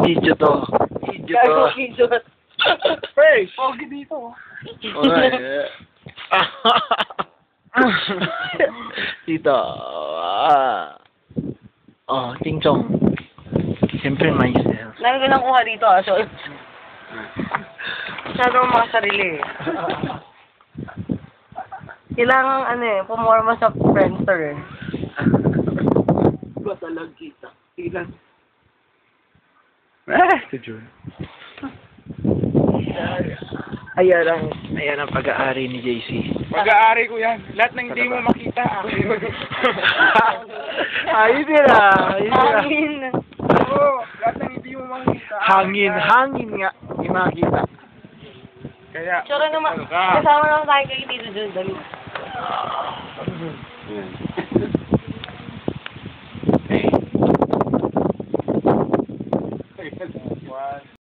Video to. Video to. Gago video. Hey, pogi dito. Alright. Dito. Oh, Ting Chong. Siyempre myself. Lagi ko nang kuha dito so masyadong makasarili eh. Kailangan pumorma sa Friendster eh. Basalag kita. Ilan? Si Jun. Ayan ang pag-aari ni JC. Pag-aari ko yan. Lahat ng hindi mo makita. Ayun nila. Hangin. Oo, lahat ng hindi mo makita. Hangin nga. Hindi makita. Kaya, Tsura naman. ka. Kasama naman tayo kayo dito Jun. Dali. Hey. One.